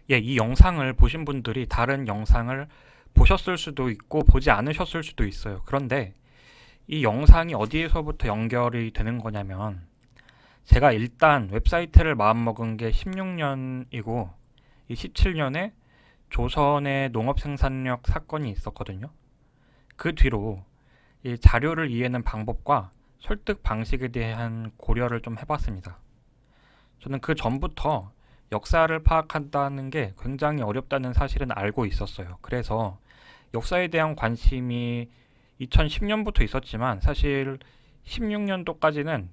예, 이 영상을 보신 분들이 다른 영상을 보셨을 수도 있고 보지 않으셨을 수도 있어요. 그런데 이 영상이 어디에서부터 연결이 되는 거냐면 제가 일단 웹사이트를 마음먹은 게 16년이고 이 17년에 조선의 농업 생산력 사건이 있었거든요. 그 뒤로 이 자료를 이해하는 방법과 설득 방식에 대한 고려를 좀 해봤습니다. 저는 그 전부터 역사를 파악한다는 게 굉장히 어렵다는 사실은 알고 있었어요. 그래서 역사에 대한 관심이 2010년부터 있었지만 사실 16년도까지는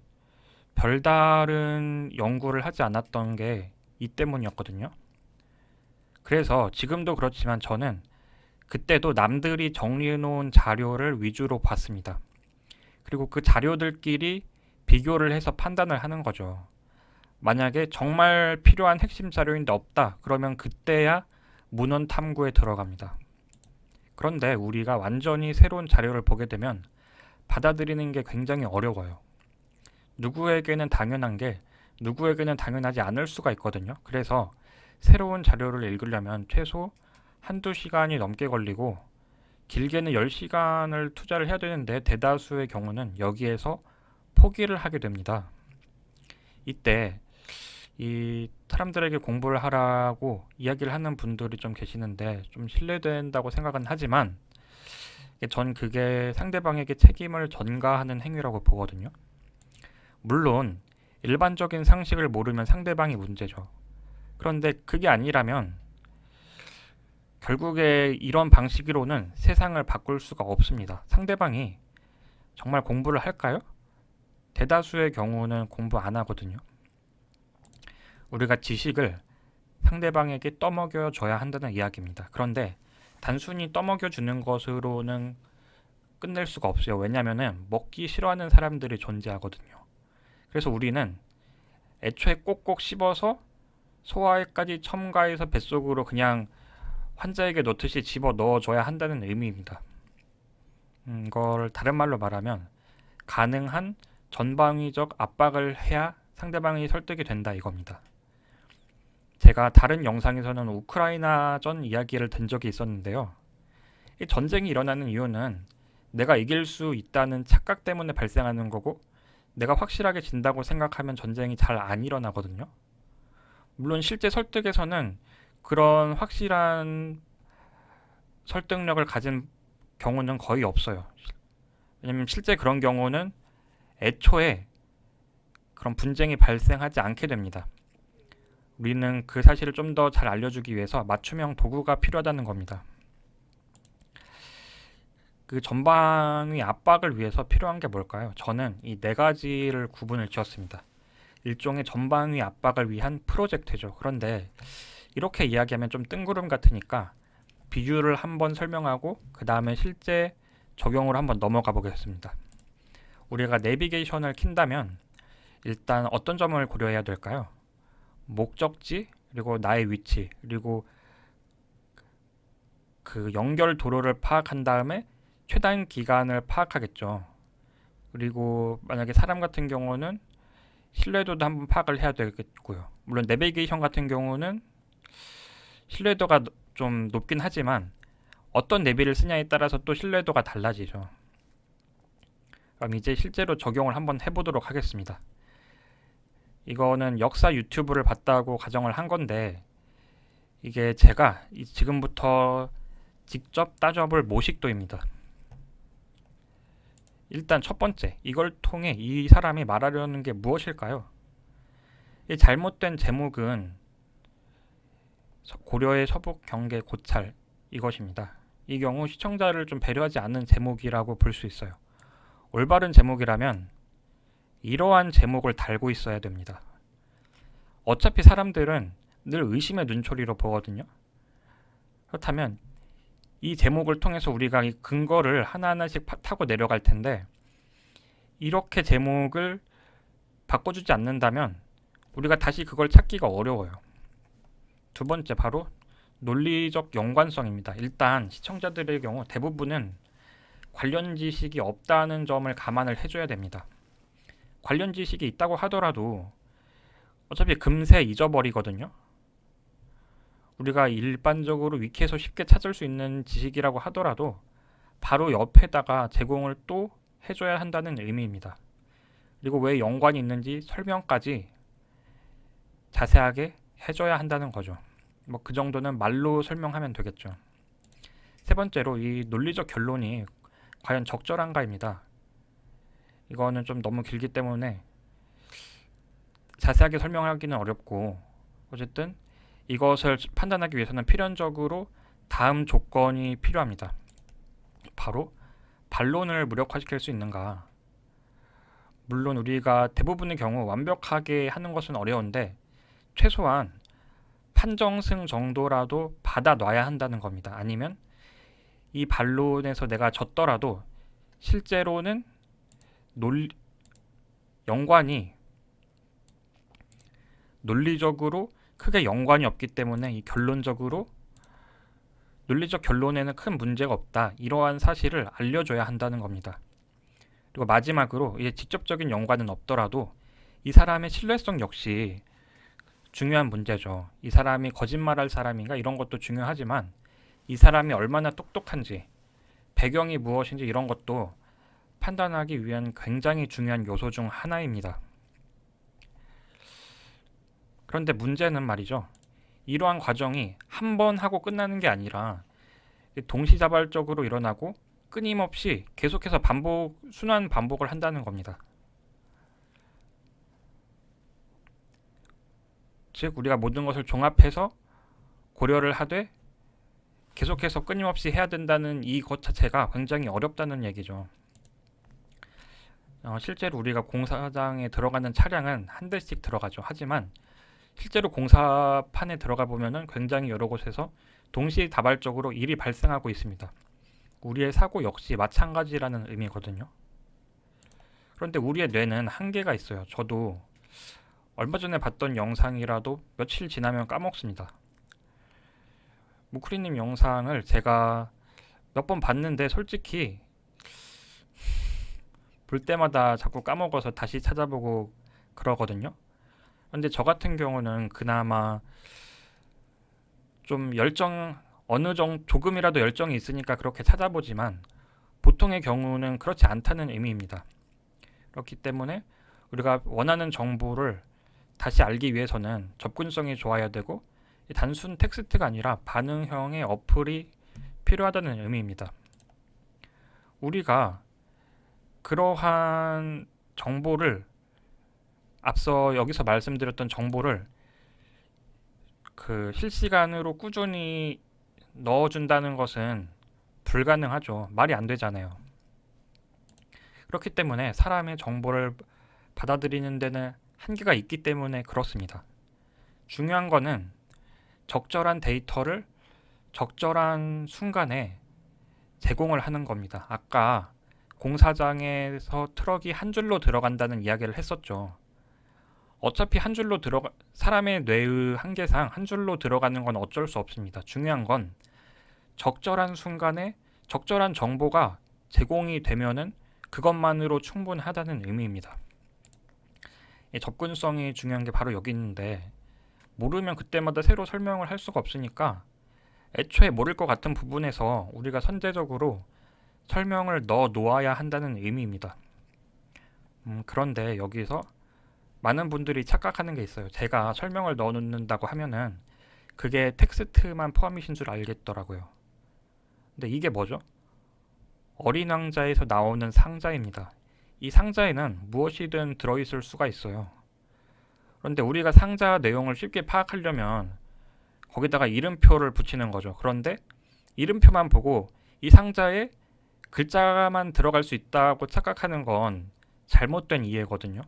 별다른 연구를 하지 않았던 게 이 때문이었거든요. 그래서 지금도 그렇지만 저는 그때도 남들이 정리해 놓은 자료를 위주로 봤습니다. 그리고 그 자료들끼리 비교를 해서 판단을 하는 거죠. 만약에 정말 필요한 핵심 자료인데 없다, 그러면 그때야 문헌 탐구에 들어갑니다. 그런데 우리가 완전히 새로운 자료를 보게 되면 받아들이는 게 굉장히 어려워요. 누구에게는 당연한 게 누구에게는 당연하지 않을 수가 있거든요. 그래서 새로운 자료를 읽으려면 최소 한두 시간이 넘게 걸리고 길게는 10시간을 투자를 해야 되는데 대다수의 경우는 여기에서 포기를 하게 됩니다. 이때 이 사람들에게 공부를 하라고 이야기를 하는 분들이 좀 계시는데 좀 신뢰된다고 생각은 하지만 전 그게 상대방에게 책임을 전가하는 행위라고 보거든요. 물론 일반적인 상식을 모르면 상대방이 문제죠. 그런데 그게 아니라면 결국에 이런 방식으로는 세상을 바꿀 수가 없습니다. 상대방이 정말 공부를 할까요? 대다수의 경우는 공부 안 하거든요. 우리가 지식을 상대방에게 떠먹여 줘야 한다는 이야기입니다. 그런데 단순히 떠먹여 주는 것으로는 끝낼 수가 없어요. 왜냐하면 먹기 싫어하는 사람들이 존재하거든요. 그래서 우리는 애초에 꼭꼭 씹어서 소화에까지 첨가해서 뱃속으로 그냥 환자에게 넣듯이 집어 넣어줘야 한다는 의미입니다. 이걸 다른 말로 말하면 가능한 전방위적 압박을 해야 상대방이 설득이 된다 이겁니다. 제가 다른 영상에서는 우크라이나전 이야기를 든 적이 있었는데요. 이 전쟁이 일어나는 이유는 내가 이길 수 있다는 착각 때문에 발생하는 거고 내가 확실하게 진다고 생각하면 전쟁이 잘 안 일어나거든요. 물론 실제 설득에서는 그런 확실한 설득력을 가진 경우는 거의 없어요. 왜냐면 실제 그런 경우는 애초에 그런 분쟁이 발생하지 않게 됩니다. 우리는 그 사실을 좀 더 잘 알려주기 위해서 맞춤형 도구가 필요하다는 겁니다. 그 전방위 압박을 위해서 필요한 게 뭘까요? 저는 이 네 가지를 구분을 지었습니다. 일종의 전방위 압박을 위한 프로젝트죠. 그런데 이렇게 이야기하면 좀 뜬구름 같으니까 비유를 한번 설명하고 그 다음에 실제 적용으로 한번 넘어가 보겠습니다. 우리가 내비게이션을 킨다면 일단 어떤 점을 고려해야 될까요? 목적지, 그리고 나의 위치, 그리고 그 연결 도로를 파악한 다음에 최단 기간을 파악하겠죠. 그리고 만약에 사람 같은 경우는 신뢰도도 한번 파악을 해야 되겠고요. 물론 내비게이션 같은 경우는 신뢰도가 좀 높긴 하지만 어떤 내비를 쓰냐에 따라서 또 신뢰도가 달라지죠. 그럼 이제 실제로 적용을 한번 해보도록 하겠습니다. 이거는 역사 유튜브를 봤다고 가정을 한 건데 이게 제가 지금부터 직접 따져볼 모식도입니다. 일단 첫 번째, 이걸 통해 이 사람이 말하려는 게 무엇일까요? 이 잘못된 제목은 고려의 서북 경계 고찰 이것입니다. 이 경우 시청자를 좀 배려하지 않는 제목이라고 볼 수 있어요. 올바른 제목이라면 이러한 제목을 달고 있어야 됩니다. 어차피 사람들은 늘 의심의 눈초리로 보거든요. 그렇다면 이 제목을 통해서 우리가 이 근거를 하나하나씩 타고 내려갈 텐데 이렇게 제목을 바꿔주지 않는다면 우리가 다시 그걸 찾기가 어려워요. 두 번째 바로 논리적 연관성입니다. 일단 시청자들의 경우 대부분은 관련 지식이 없다는 점을 감안을 해줘야 됩니다. 관련 지식이 있다고 하더라도 어차피 금세 잊어버리거든요. 우리가 일반적으로 위키에서 쉽게 찾을 수 있는 지식이라고 하더라도 바로 옆에다가 제공을 또 해줘야 한다는 의미입니다. 그리고 왜 연관이 있는지 설명까지 자세하게 해줘야 한다는 거죠. 뭐 그 정도는 말로 설명하면 되겠죠. 세 번째로 이 논리적 결론이 과연 적절한가입니다. 이거는 좀 너무 길기 때문에 자세하게 설명하기는 어렵고, 어쨌든 이것을 판단하기 위해서는 필연적으로 다음 조건이 필요합니다. 바로 반론을 무력화시킬 수 있는가. 물론 우리가 대부분의 경우 완벽하게 하는 것은 어려운데 최소한 판정승 정도라도 받아놔야 한다는 겁니다. 아니면 이 반론에서 내가 졌더라도 실제로는 연관이 논리적으로 크게 연관이 없기 때문에 이 결론적으로 논리적 결론에는 큰 문제가 없다, 이러한 사실을 알려줘야 한다는 겁니다. 그리고 마지막으로 이제 직접적인 연관은 없더라도 이 사람의 신뢰성 역시 중요한 문제죠. 이 사람이 거짓말할 사람인가 이런 것도 중요하지만 이 사람이 얼마나 똑똑한지, 배경이 무엇인지 이런 것도 판단하기 위한 굉장히 중요한 요소 중 하나입니다. 그런데 문제는 말이죠. 이러한 과정이 한 번 하고 끝나는 게 아니라 동시다발적으로 일어나고 끊임없이 계속해서 순환 반복을 한다는 겁니다. 즉 우리가 모든 것을 종합해서 고려를 하되 계속해서 끊임없이 해야 된다는 이것 자체가 굉장히 어렵다는 얘기죠. 실제로 우리가 공사장에 들어가는 차량은 한 대씩 들어가죠. 하지만 실제로 공사판에 들어가 보면은 굉장히 여러 곳에서 동시다발적으로 일이 발생하고 있습니다. 우리의 사고 역시 마찬가지라는 의미거든요. 그런데 우리의 뇌는 한계가 있어요. 저도 얼마 전에 봤던 영상이라도 며칠 지나면 까먹습니다. 무크리님 영상을 제가 몇 번 봤는데 솔직히 볼 때마다 자꾸 까먹어서 다시 찾아보고 그러거든요. 근데 저 같은 경우는 그나마 좀 조금이라도 열정이 있으니까 그렇게 찾아보지만 보통의 경우는 그렇지 않다는 의미입니다. 그렇기 때문에 우리가 원하는 정보를 다시 알기 위해서는 접근성이 좋아야 되고 단순 텍스트가 아니라 반응형의 어플이 필요하다는 의미입니다. 우리가 그러한 정보를, 앞서 여기서 말씀드렸던 정보를 실시간으로 꾸준히 넣어준다는 것은 불가능하죠. 말이 안 되잖아요. 그렇기 때문에 사람의 정보를 받아들이는 데는 한계가 있기 때문에 그렇습니다. 중요한 거는 적절한 데이터를 적절한 순간에 제공을 하는 겁니다. 아까 공사장에서 트럭이 한 줄로 들어간다는 이야기를 했었죠. 어차피 사람의 뇌의 한계상 한 줄로 들어가는 건 어쩔 수 없습니다. 중요한 건 적절한 순간에 적절한 정보가 제공이 되면은 그것만으로 충분하다는 의미입니다. 접근성이 중요한 게 바로 여기 있는데, 모르면 그때마다 새로 설명을 할 수가 없으니까 애초에 모를 것 같은 부분에서 우리가 선제적으로 설명을 넣어 놓아야 한다는 의미입니다. 그런데 여기서 많은 분들이 착각하는 게 있어요. 제가 설명을 넣어 놓는다고 하면은 그게 텍스트만 포함이신 줄 알겠더라고요. 근데 이게 뭐죠? 어린 왕자에서 나오는 상자입니다. 이 상자에는 무엇이든 들어있을 수가 있어요. 그런데 우리가 상자 내용을 쉽게 파악하려면 거기다가 이름표를 붙이는 거죠. 그런데 이름표만 보고 이 상자에 글자만 들어갈 수 있다고 착각하는 건 잘못된 이해거든요.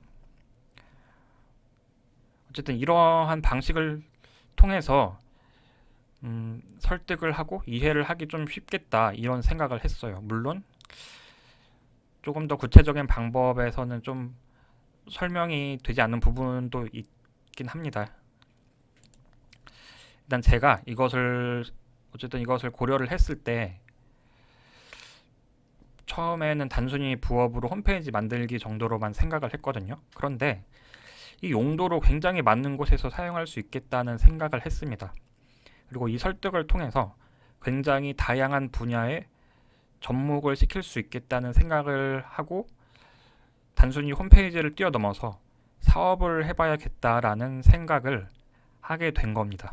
어쨌든 이러한 방식을 통해서 설득을 하고 이해를 하기 좀 쉽겠다, 이런 생각을 했어요. 물론 조금 더 구체적인 방법에서는 좀 설명이 되지 않는 부분도 있긴 합니다. 일단 제가 이것을 고려를 했을 때 처음에는 단순히 부업으로 홈페이지 만들기 정도로만 생각을 했거든요. 그런데 이 용도로 굉장히 많은 곳에서 사용할 수 있겠다는 생각을 했습니다. 그리고 이 설득을 통해서 굉장히 다양한 분야에 접목을 시킬 수 있겠다는 생각을 하고 단순히 홈페이지를 뛰어넘어서 사업을 해봐야겠다라는 생각을 하게 된 겁니다.